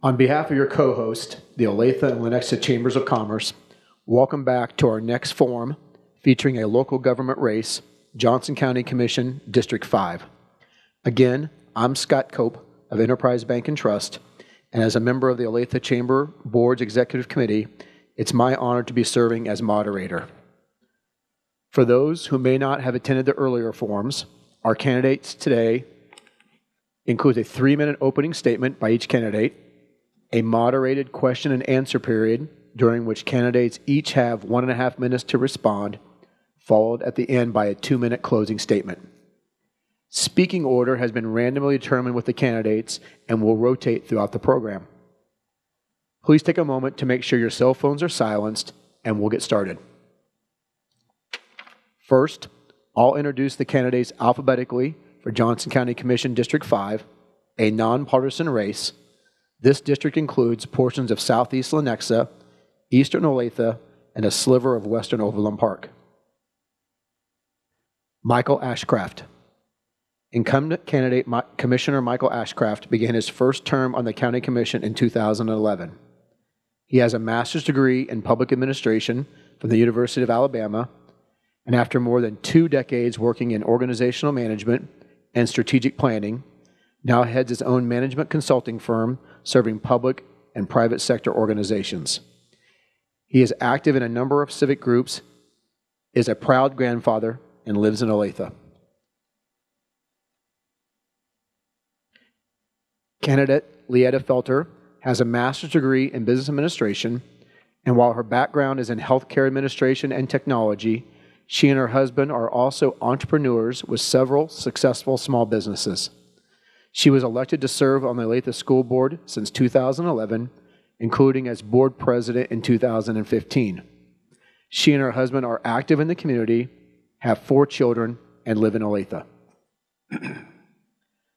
On behalf of your co-host, the Olathe and Lenexa Chambers of Commerce, welcome back to our next forum featuring a local government race, Johnson County Commission, District 5. Again, I'm Scott Cope of Enterprise Bank and Trust, and as a member of the Olathe Chamber Board's Executive Committee, it's my honor to be serving as moderator. For those who may not have attended the earlier forums, our candidates today include a 3-minute opening statement by each candidate, a moderated question and answer period during which candidates each have 1.5 minutes to respond, followed at the end by a 2-minute closing statement. Speaking order has been randomly determined with the candidates and will rotate throughout the program. Please take a moment to make sure your cell phones are silenced, and we'll get started. First, I'll introduce the candidates alphabetically for Johnson County Commission District 5, a nonpartisan race. This district includes portions of southeast Lenexa, eastern Olathe, and a sliver of western Overland Park. Michael Ashcraft. Incumbent candidate Commissioner Michael Ashcraft began his first term on the County Commission in 2011. He has a master's degree in public administration from the University of Alabama, and after more than 2 decades working in organizational management and strategic planning, now heads his own management consulting firm serving public and private sector organizations. He is active in a number of civic groups, is a proud grandfather, and lives in Olathe. Candidate LeEtta Felter has a master's degree in business administration, and while her background is in healthcare administration and technology, she and her husband are also entrepreneurs with several successful small businesses. She was elected to serve on the Olathe School Board since 2011, including as board president in 2015. She and her husband are active in the community, have 4 children, and live in Olathe.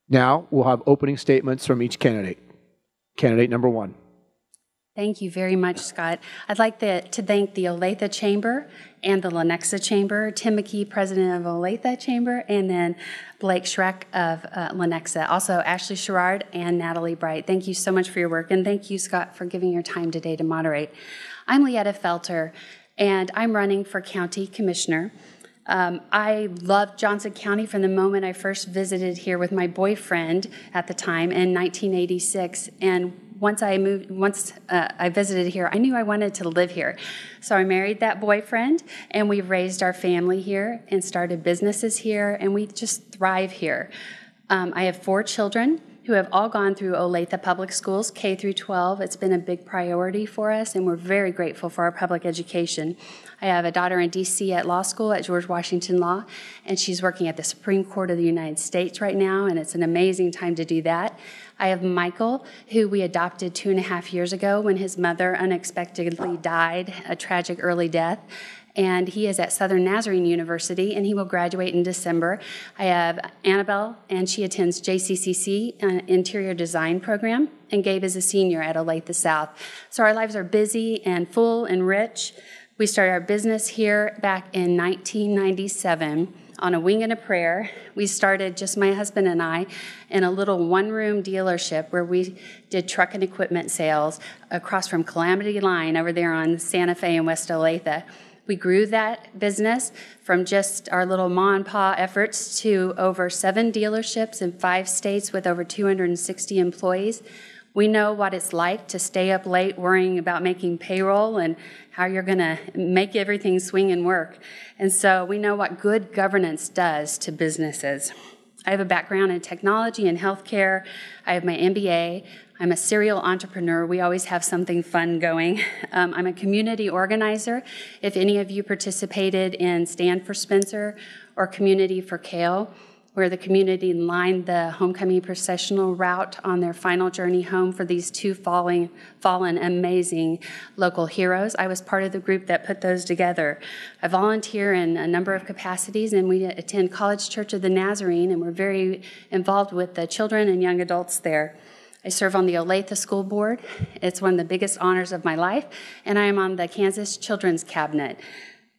Now we'll have opening statements from each candidate. Candidate number 1. Thank you very much, Scott. I'd like to thank the Olathe Chamber and the Lenexa Chamber, Tim McKee, president of Olathe Chamber, and then Blake Schreck of Lenexa. Also, Ashley Sherrard and Natalie Bright. Thank you so much for your work, and thank you, Scott, for giving your time today to moderate. I'm LeEtta Felter, and I'm running for County Commissioner. I loved Johnson County from the moment I first visited here with my boyfriend at the time in 1986, and once I visited here, I knew I wanted to live here. So I married that boyfriend, and we raised our family here and started businesses here, and we just thrive here. I have 4 children who have all gone through Olathe Public Schools, K through 12. It's been a big priority for us, and we're very grateful for our public education. I have a daughter in D.C. at law school at George Washington Law, and she's working at the Supreme Court of the United States right now, and it's an amazing time to do that. I have Michael, who we adopted 2.5 years ago when his mother unexpectedly died, a tragic early death. And he is at Southern Nazarene University, and he will graduate in December. I have Annabelle, and she attends JCCC, an interior design program, and Gabe is a senior at Olathe South. So our lives are busy and full and rich. We started our business here back in 1997 on a wing and a prayer. We started, just my husband and I, in a little 1-room dealership where we did truck and equipment sales across from Calamity Line over there on Santa Fe and West Olathe. We grew that business from just our little ma and pa efforts to over 7 dealerships in 5 states with over 260 employees. We know what it's like to stay up late worrying about making payroll and how you're going to make everything swing and work. And so we know what good governance does to businesses. I have a background in technology and healthcare. I have my MBA. I'm a serial entrepreneur. We always have something fun going. I'm a community organizer. If any of you participated in Stand for Spencer or Community for Kale, where the community lined the homecoming processional route on their final journey home for these 2 fallen amazing local heroes, I was part of the group that put those together. I volunteer in a number of capacities, and we attend College Church of the Nazarene, and we're very involved with the children and young adults there. I serve on the Olathe School Board. It's one of the biggest honors of my life, and I am on the Kansas Children's Cabinet.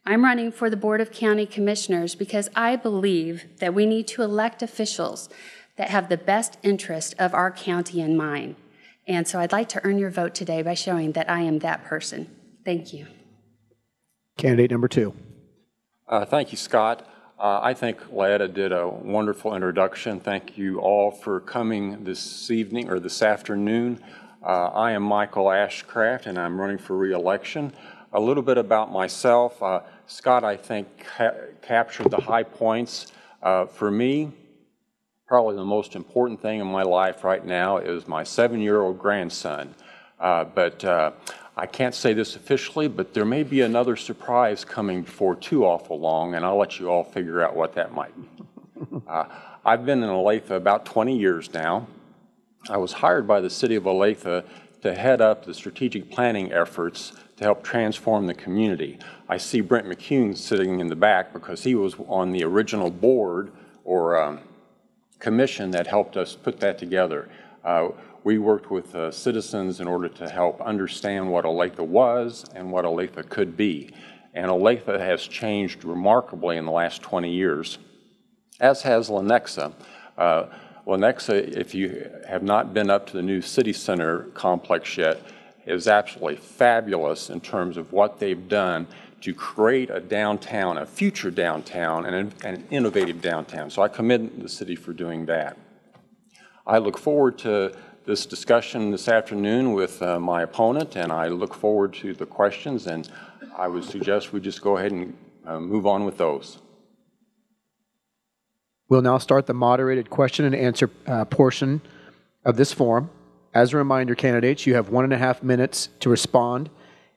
I'm running for the Board of County Commissioners because I believe that we need to elect officials that have the best interest of our county in mind. And so I'd like to earn your vote today by showing that I am that person. Thank you. Candidate number 2. Thank you, Scott. I think LeEtta did a wonderful introduction. Thank you all for coming this evening or this afternoon. I am Michael Ashcraft, and I'm running for re-election. A little bit about myself. Scott, I think, captured the high points. For me, probably the most important thing in my life right now is my 7-year-old grandson. But I can't say this officially, but there may be another surprise coming before too awful long, and I'll let you all figure out what that might be. I've been in Olathe about 20 years now. I was hired by the city of Olathe to head up the strategic planning efforts to help transform the community. I see Brent McCune sitting in the back because he was on the original board or commission that helped us put that together. We worked with citizens in order to help understand what Olathe was and what Olathe could be. And Olathe has changed remarkably in the last 20 years, as has Lenexa. Lenexa, if you have not been up to the new city center complex yet, is absolutely fabulous in terms of what they've done to create a downtown, a future downtown, and an innovative downtown. So I commend the city for doing that. I look forward to this discussion this afternoon with my opponent, and I look forward to the questions, and I would suggest we just go ahead and move on with those. We'll now start the moderated question and answer portion of this forum. As a reminder, candidates, you have 1.5 minutes to respond.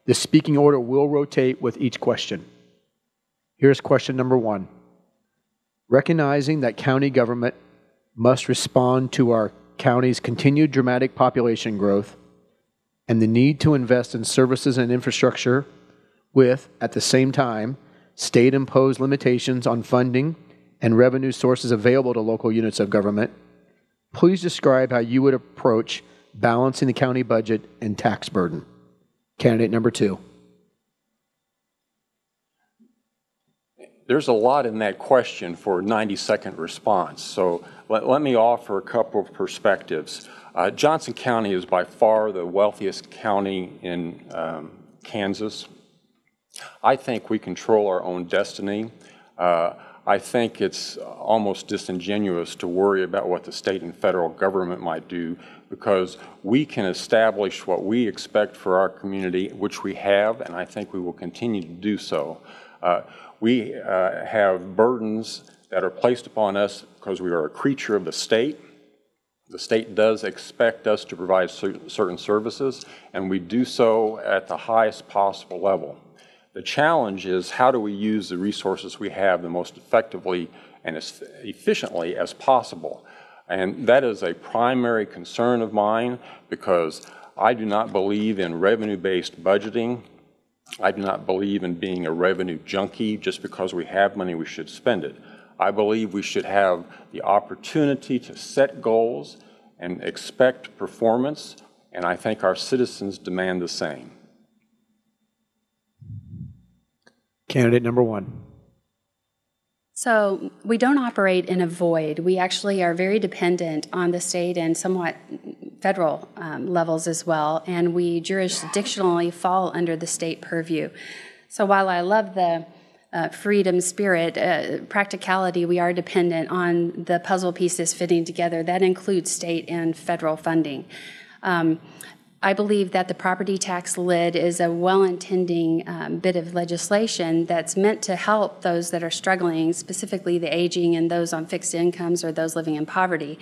The speaking order will rotate with each question. Here's question number 1. Recognizing that county government must respond to our county's continued dramatic population growth and the need to invest in services and infrastructure with, at the same time, state-imposed limitations on funding and revenue sources available to local units of government, please describe how you would approach balancing the county budget and tax burden. Candidate number 2. There's a lot in that question for a 90-second response, so let me offer a couple of perspectives. Johnson County is by far the wealthiest county in Kansas. I think we control our own destiny. I think it's almost disingenuous to worry about what the state and federal government might do, because we can establish what we expect for our community, which we have, and I think we will continue to do so. We have burdens that are placed upon us because we are a creature of the state. The state does expect us to provide certain services, and we do so at the highest possible level. The challenge is, how do we use the resources we have the most effectively and as efficiently as possible? And that is a primary concern of mine, because I do not believe in revenue-based budgeting. I do not believe in being a revenue junkie. Just because we have money, we should spend it. I believe we should have the opportunity to set goals and expect performance, and I think our citizens demand the same. Candidate number 1. So we don't operate in a void. We actually are very dependent on the state and somewhat federal levels as well, and we jurisdictionally fall under the state purview. So while I love the freedom spirit, practicality, we are dependent on the puzzle pieces fitting together. That includes state and federal funding. I believe that the property tax lid is a well-intending bit of legislation that's meant to help those that are struggling, specifically the aging and those on fixed incomes or those living in poverty.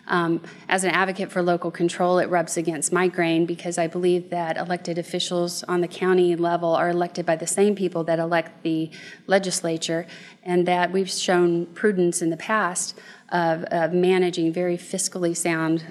As an advocate for local control, it rubs against my grain, because I believe that elected officials on the county level are elected by the same people that elect the legislature, and that we've shown prudence in the past of managing very fiscally sound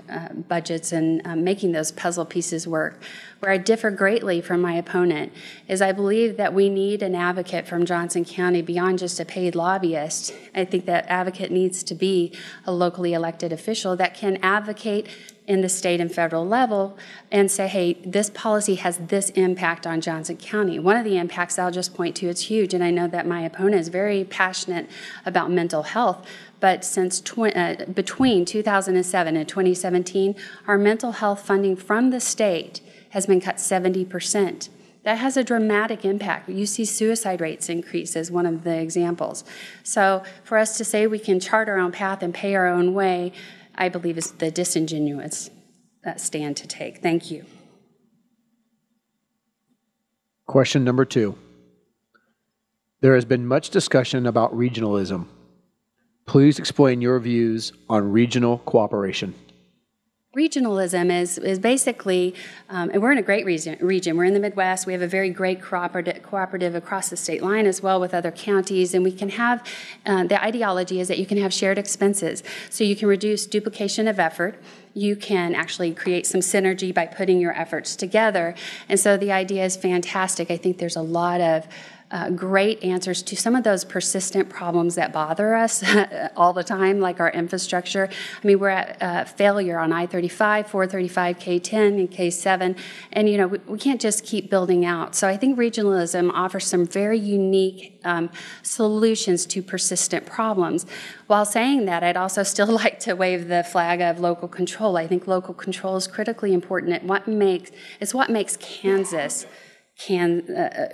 budgets and making those puzzle pieces work. Where I differ greatly from my opponent is I believe that we need an advocate from Johnson County beyond just a paid lobbyist. I think that advocate needs to be a locally elected official that can advocate in the state and federal level and say, hey, this policy has this impact on Johnson County. One of the impacts I'll just point to, it's huge, and I know that my opponent is very passionate about mental health, but since between 2007 and 2017, our mental health funding from the state has been cut 70%. That has a dramatic impact. You see suicide rates increase as one of the examples. So for us to say we can chart our own path and pay our own way, I believe is the disingenuous stand to take. Thank you. Question number 2. There has been much discussion about regionalism. Please explain your views on regional cooperation. Regionalism is basically, and we're in a great region. We're in the Midwest. We have a very great cooperative across the state line as well with other counties, and we can have, the ideology is that you can have shared expenses. So you can reduce duplication of effort. You can actually create some synergy by putting your efforts together. And so the idea is fantastic. I think there's a lot of great answers to some of those persistent problems that bother us all the time, like our infrastructure. I mean, we're at failure on I-35, 435, K10, and K7, and you know we can't just keep building out. So I think regionalism offers some very unique solutions to persistent problems. While saying that, I'd also still like to wave the flag of local control. I think local control is critically important. It's what makes Kansas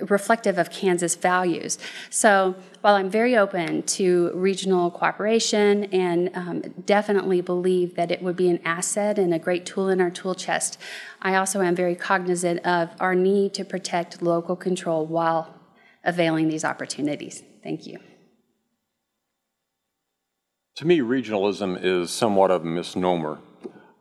reflective of Kansas values. So while I'm very open to regional cooperation and definitely believe that it would be an asset and a great tool in our tool chest, I also am very cognizant of our need to protect local control while availing these opportunities. Thank you. To me, regionalism is somewhat of a misnomer.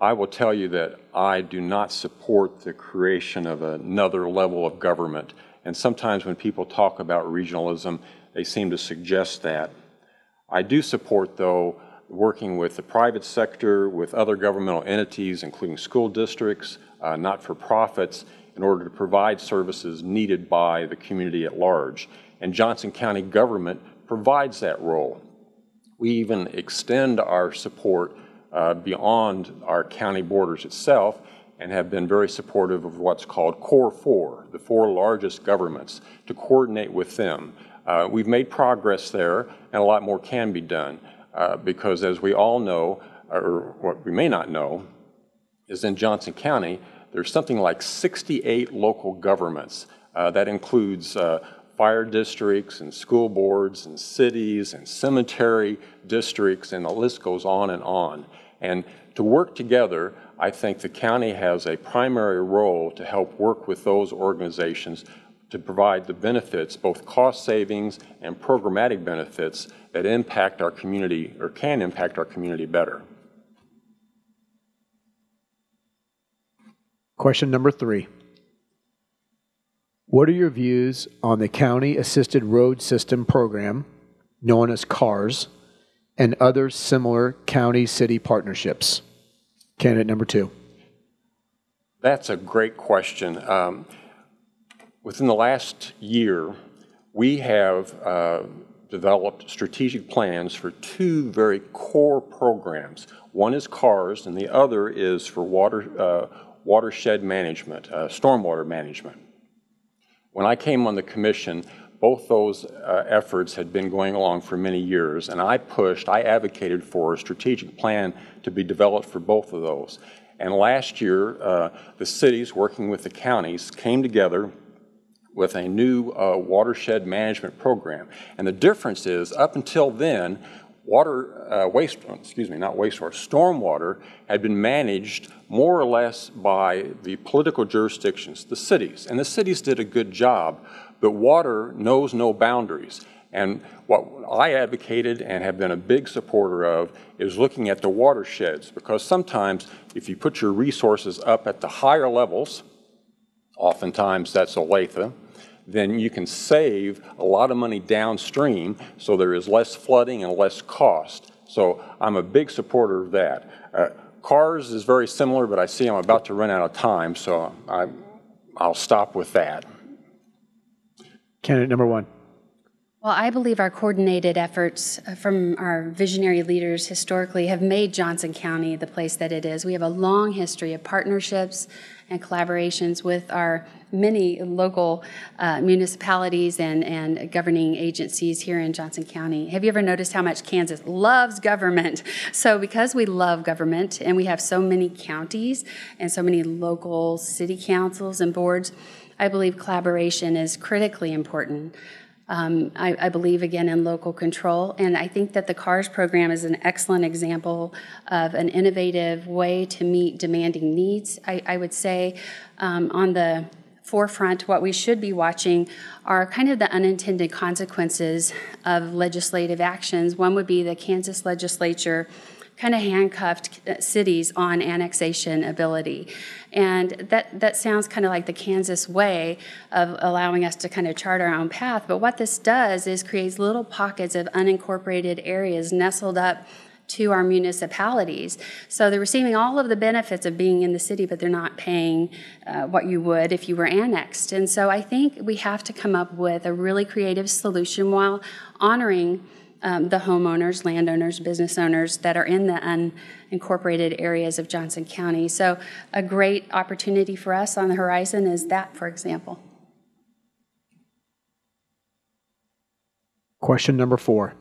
I will tell you that I do not support the creation of another level of government. And sometimes when people talk about regionalism, they seem to suggest that. I do support, though, working with the private sector, with other governmental entities, including school districts, not-for-profits, in order to provide services needed by the community at large. And Johnson County government provides that role. We even extend our support beyond our county borders itself and have been very supportive of what's called Core 4, the 4 largest governments, to coordinate with them. We've made progress there, and a lot more can be done because as we all know, or what we may not know, is in Johnson County, there's something like 68 local governments. That includes fire districts and school boards and cities and cemetery districts, and the list goes on and on. And to work together, I think the county has a primary role to help work with those organizations to provide the benefits, both cost savings and programmatic benefits that impact our community or can impact our community better. Question number 3. What are your views on the County Assisted Road System program, known as CARS, and other similar county-city partnerships? Candidate number 2. That's a great question. Within the last year, we have developed strategic plans for 2 very core programs. One is CARS, and the other is for watershed management, stormwater management. When I came on the commission, both those efforts had been going along for many years, and I advocated for a strategic plan to be developed for both of those. And last year, the cities working with the counties came together with a new watershed management program. And the difference is, up until then, stormwater had been managed more or less by the political jurisdictions, the cities. And the cities did a good job, but water knows no boundaries. And what I advocated and have been a big supporter of is looking at the watersheds, because sometimes if you put your resources up at the higher levels, oftentimes that's Olathe, then you can save a lot of money downstream, so there is less flooding and less cost. So I'm a big supporter of that. CARS is very similar, but I see I'm about to run out of time, so I'll stop with that. Candidate number 1. Well, I believe our coordinated efforts from our visionary leaders historically have made Johnson County the place that it is. We have a long history of partnerships and collaborations with our many local municipalities and governing agencies here in Johnson County. Have you ever noticed how much Kansas loves government? So because we love government and we have so many counties and so many local city councils and boards, I believe collaboration is critically important. I believe, again, in local control, and I think that the CARS program is an excellent example of an innovative way to meet demanding needs. I would say on the forefront, what we should be watching are kind of the unintended consequences of legislative actions. One would be the Kansas legislature kind of handcuffed cities on annexation ability. And that sounds kind of like the Kansas way of allowing us to kind of chart our own path. But what this does is creates little pockets of unincorporated areas nestled up to our municipalities. So they're receiving all of the benefits of being in the city, but they're not paying what you would if you were annexed. And so I think we have to come up with a really creative solution while honoring the homeowners, landowners, business owners that are in the unincorporated areas of Johnson County. So a great opportunity for us on the horizon is that, for example. Question number 4.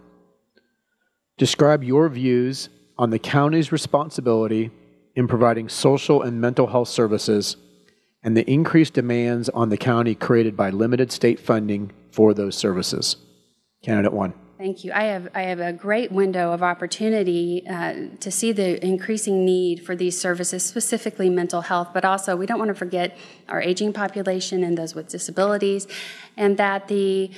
Describe your views on the county's responsibility in providing social and mental health services and the increased demands on the county created by limited state funding for those services. Candidate 1. Thank you. I have a great window of opportunity to see the increasing need for these services, specifically mental health, but also we don't want to forget our aging population and those with disabilities, and that the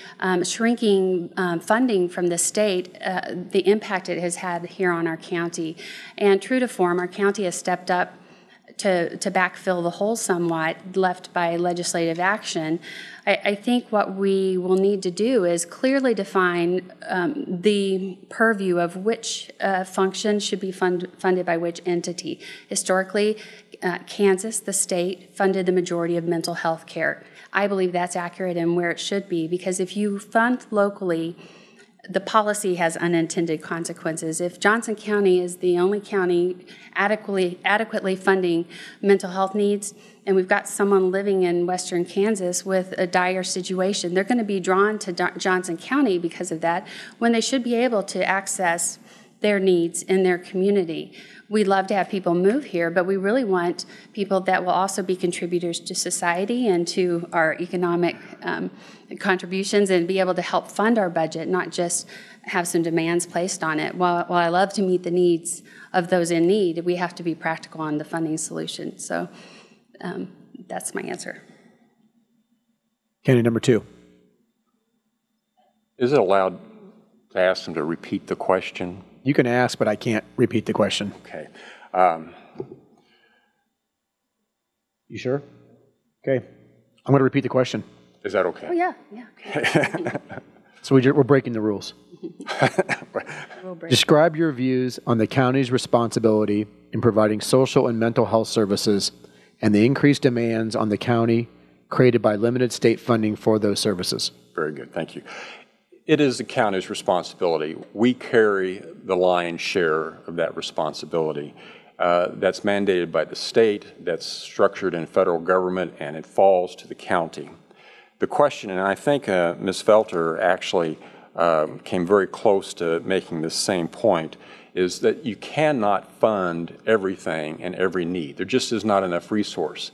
shrinking funding from the state, the impact it has had here on our county. And true to form, our county has stepped up to backfill the hole somewhat left by legislative action. I think what we will need to do is clearly define the purview of which function should be funded by which entity. Historically, Kansas, the state, funded the majority of mental health care. I believe that's accurate and where it should be, because if you fund locally, the policy has unintended consequences. If Johnson County is the only county adequately funding mental health needs, and we've got someone living in western Kansas with a dire situation, they're going to be drawn to Johnson County because of that, when they should be able to access their needs in their community. We love to have people move here, but we really want people that will also be contributors to society and to our economic contributions and be able to help fund our budget, not just have some demands placed on it. While I love to meet the needs of those in need, we have to be practical on the funding solution. So that's my answer. Candidate number 2. Is it allowed to ask them to repeat the question? You can ask, but I can't repeat the question. Okay. You sure? Okay. I'm going to repeat the question. Is that okay? Oh, yeah. Okay. So we're breaking the rules. Describe your views on the county's responsibility in providing social and mental health services and the increased demands on the county created by limited state funding for those services. Very good. Thank you. It is the county's responsibility. We carry the lion's share of that responsibility. That's mandated by the state, that's structured in federal government, and it falls to the county. The question, and I think Ms. Felter actually came very close to making this same point, is that you cannot fund everything and every need. There just is not enough resource.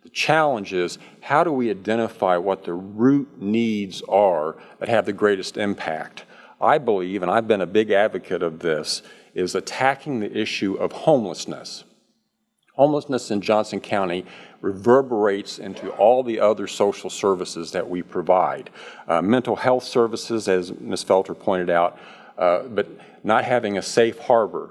The challenge is, how do we identify what the root needs are that have the greatest impact? I believe, and I've been a big advocate of this, is attacking the issue of homelessness. Homelessness in Johnson County reverberates into all the other social services that we provide. Mental health services, as Ms. Felter pointed out, but not having a safe harbor.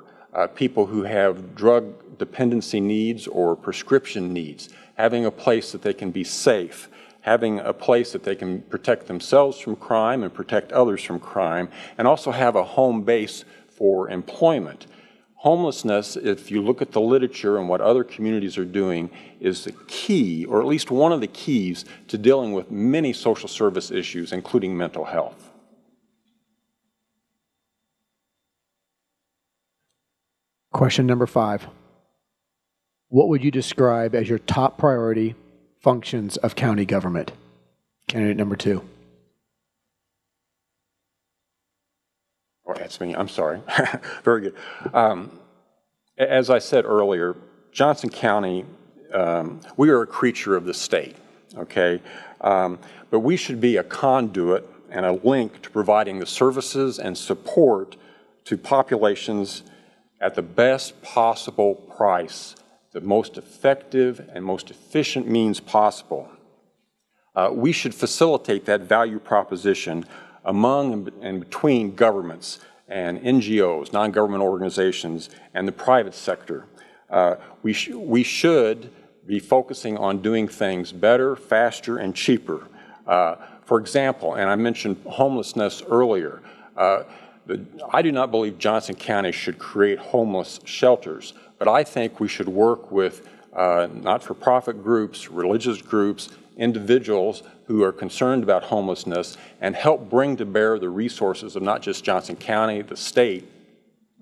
People who have drug dependency needs or prescription needs, having a place that they can be safe, having a place that they can protect themselves from crime and protect others from crime, and also have a home base for employment. Homelessness, if you look at the literature and what other communities are doing, is the key, or at least one of the keys, to dealing with many social service issues, including mental health. Question number 5. What would you describe as your top priority functions of county government? Candidate number 2. Oh, that's me. I'm sorry. Very good. As I said earlier, Johnson County, we are a creature of the state, okay? But we should be a conduit and a link to providing the services and support to populations at the best possible price, the most effective and most efficient means possible. We should facilitate that value proposition among and between governments and NGOs, non-government organizations, and the private sector. We should be focusing on doing things better, faster, and cheaper. For example, and I mentioned homelessness earlier, I do not believe Johnson County should create homeless shelters, but I think we should work with not-for-profit groups, religious groups, individuals who are concerned about homelessness and help bring to bear the resources of not just Johnson County, the state,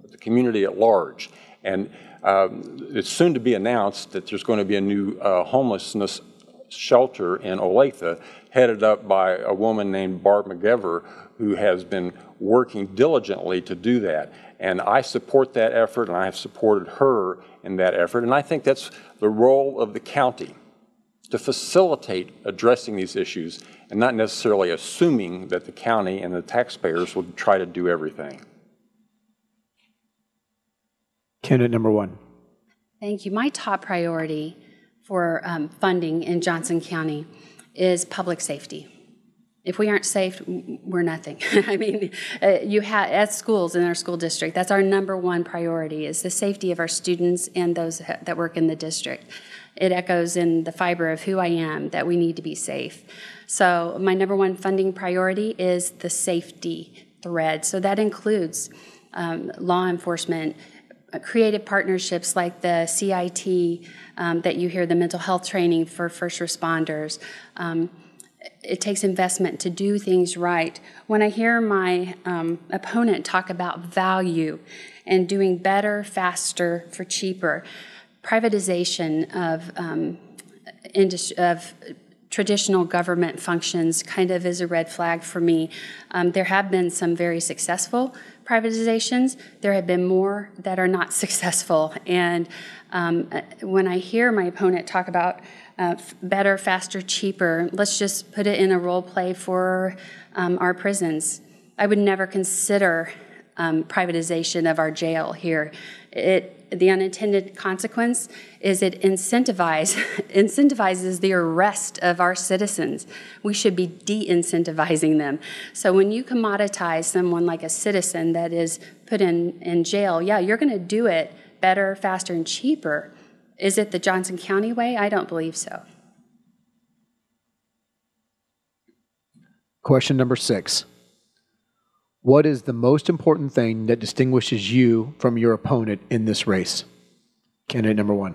but the community at large. And it's soon to be announced that there's going to be a new homelessness shelter in Olathe, headed up by a woman named Barb McGever, who has been working diligently to do that. And I support that effort, and I have supported her in that effort. And I think that's the role of the county, to facilitate addressing these issues and not necessarily assuming that the county and the taxpayers will try to do everything. Candidate number 1. Thank you. My top priority for funding in Johnson County is public safety. If we aren't safe, we're nothing. I mean, at schools in our school district, that's our number 1 priority, is the safety of our students and those that work in the district. It echoes in the fiber of who I am, that we need to be safe. So my number 1 funding priority is the safety thread. So that includes law enforcement, creative partnerships like the CIT that you hear, the mental health training for first responders. It takes investment to do things right. When I hear my opponent talk about value and doing better, faster, for cheaper, privatization of traditional government functions kind of is a red flag for me. There have been some very successful privatizations. There have been more that are not successful. And when I hear my opponent talk about better, faster, cheaper, let's just put it in a role play for our prisons. I would never consider privatization of our jail here. The unintended consequence is it incentivizes the arrest of our citizens. We should be de-incentivizing them. So when you commoditize someone like a citizen that is put in jail, yeah, you're going to do it better, faster, and cheaper. Is it the Johnson County way? I don't believe so. Question number 6. What is the most important thing that distinguishes you from your opponent in this race? Candidate number 1.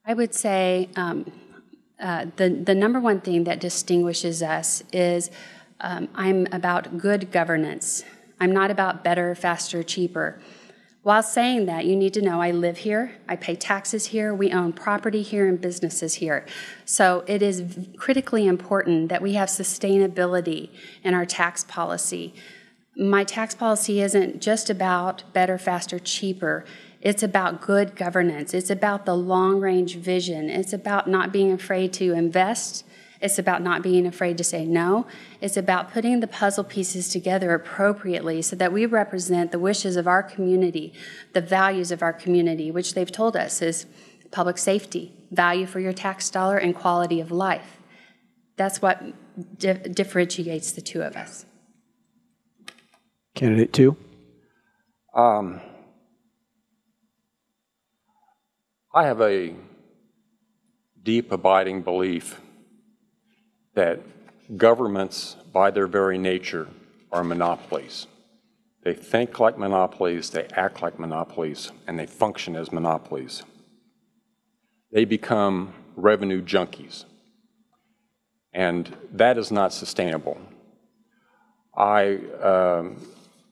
I would say the number 1 thing that distinguishes us is I'm about good governance. I'm not about better, faster, cheaper. While saying that, you need to know I live here, I pay taxes here, we own property here and businesses here. So it is critically important that we have sustainability in our tax policy. My tax policy isn't just about better, faster, cheaper. It's about good governance. It's about the long-range vision. It's about not being afraid to invest. It's about not being afraid to say no. It's about putting the puzzle pieces together appropriately so that we represent the wishes of our community, the values of our community, which they've told us is public safety, value for your tax dollar, and quality of life. That's what differentiates the two of us. Candidate 2. I have a deep, abiding belief that governments, by their very nature, are monopolies. They think like monopolies, they act like monopolies, and they function as monopolies. They become revenue junkies, and that is not sustainable. I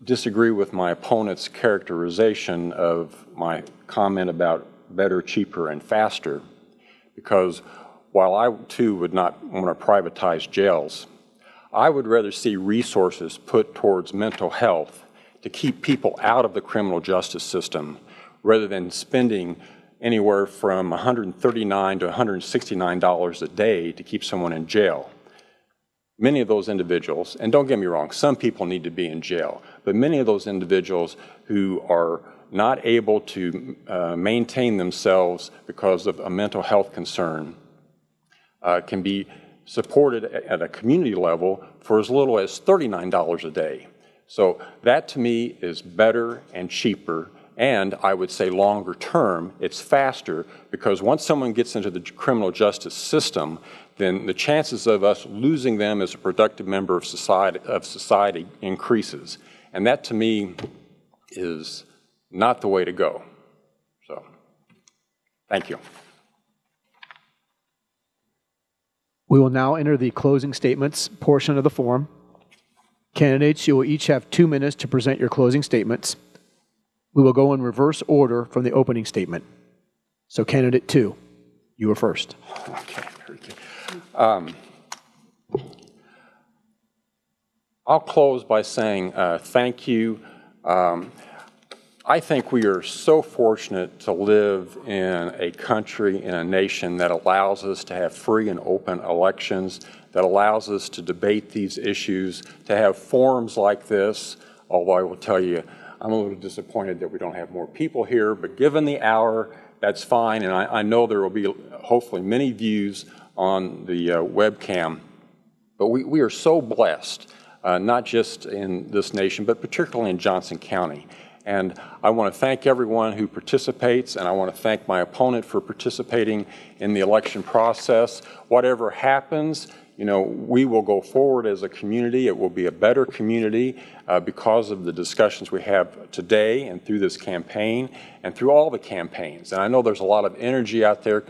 disagree with my opponent's characterization of my comment about better, cheaper, and faster, because while I too would not want to privatize jails, I would rather see resources put towards mental health to keep people out of the criminal justice system rather than spending anywhere from $139 to $169 a day to keep someone in jail. Many of those individuals, and don't get me wrong, some people need to be in jail, but many of those individuals who are not able to maintain themselves because of a mental health concern can be supported at a community level for as little as $39 a day. So that to me is better and cheaper, and I would say longer term, it's faster, because once someone gets into the criminal justice system, then the chances of us losing them as a productive member of society increases. And that to me is not the way to go. So, thank you. We will now enter the closing statements portion of the forum. Candidates, you will each have 2 minutes to present your closing statements. We will go in reverse order from the opening statement. So candidate 2, you are first. Okay, very good. I'll close by saying thank you. I think we are so fortunate to live in a country, in a nation that allows us to have free and open elections, that allows us to debate these issues, to have forums like this, although I will tell you, I'm a little disappointed that we don't have more people here, but given the hour, that's fine, and I know there will be hopefully many views on the webcam. But we are so blessed, not just in this nation, but particularly in Johnson County. And I want to thank everyone who participates, and I want to thank my opponent for participating in the election process. Whatever happens, you know, we will go forward as a community. It will be a better community because of the discussions we have today and through this campaign and through all the campaigns. And I know there's a lot of energy out there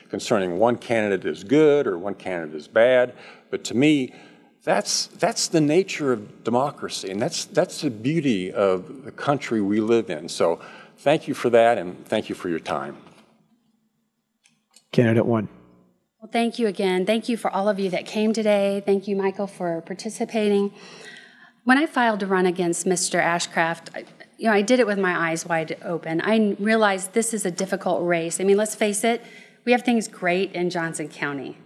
concerning one candidate is good or one candidate is bad, but to me, that's the nature of democracy, and that's the beauty of the country we live in. So thank you for that, and thank you for your time. Candidate 1. Well, thank you again. Thank you for all of you that came today. Thank you, Michael, for participating. When I filed to run against Mr. Ashcraft, I did it with my eyes wide open. I realized this is a difficult race. I mean, let's face it, we have things great in Johnson County.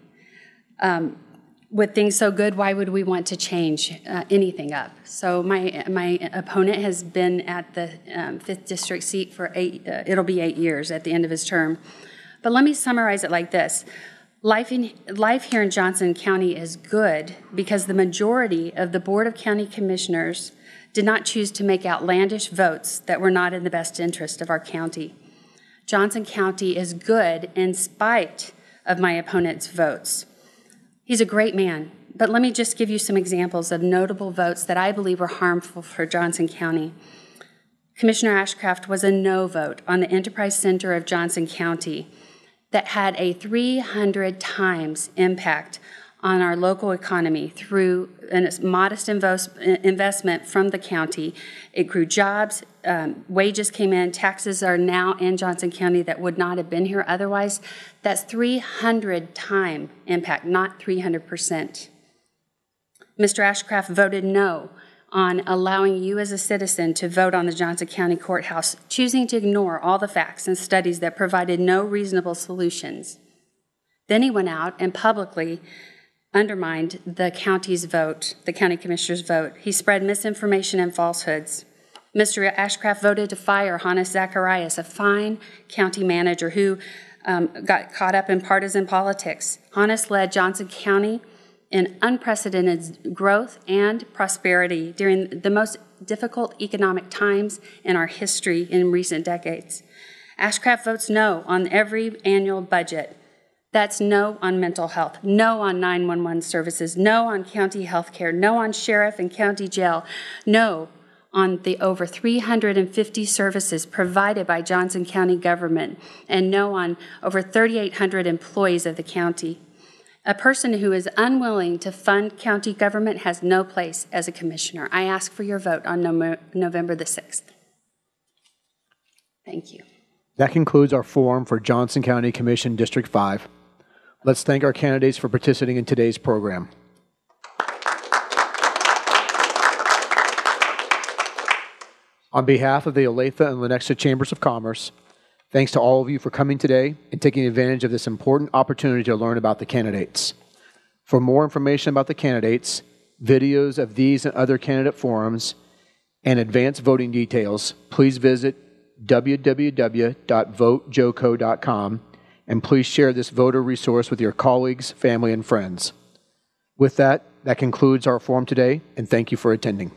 With things so good, why would we want to change anything up? So my opponent has been at the 5th District seat for it'll be 8 years at the end of his term. But let me summarize it like this. Life here in Johnson County is good because the majority of the Board of County Commissioners did not choose to make outlandish votes that were not in the best interest of our county. Johnson County is good in spite of my opponent's votes. He's a great man, but let me just give you some examples of notable votes that I believe were harmful for Johnson County. Commissioner Ashcraft was a no vote on the Enterprise Center of Johnson County that had a 300 times impact on our local economy through a modest investment from the county. It grew jobs, wages came in, taxes are now in Johnson County that would not have been here otherwise. That's 300 time impact, not 300%. Mr. Ashcraft voted no on allowing you as a citizen to vote on the Johnson County Courthouse, choosing to ignore all the facts and studies that provided no reasonable solutions. Then he went out and publicly undermined the county's vote, the county commissioner's vote. He spread misinformation and falsehoods. Mr. Ashcraft voted to fire Hannes Zacharias, a fine county manager who got caught up in partisan politics. Hannes led Johnson County in unprecedented growth and prosperity during the most difficult economic times in our history in recent decades. Ashcraft votes no on every annual budget. That's no on mental health, no on 911 services, no on county health care, no on sheriff and county jail, no on the over 350 services provided by Johnson County government, and no on over 3,800 employees of the county. A person who is unwilling to fund county government has no place as a commissioner. I ask for your vote on November the 6th. Thank you. That concludes our forum for Johnson County Commission District 5. Let's thank our candidates for participating in today's program. On behalf of the Olathe and Lenexa Chambers of Commerce, thanks to all of you for coming today and taking advantage of this important opportunity to learn about the candidates. For more information about the candidates, videos of these and other candidate forums, and advanced voting details, please visit www.votejoco.com, and please share this voter resource with your colleagues, family, and friends. With that, that concludes our forum today, and thank you for attending.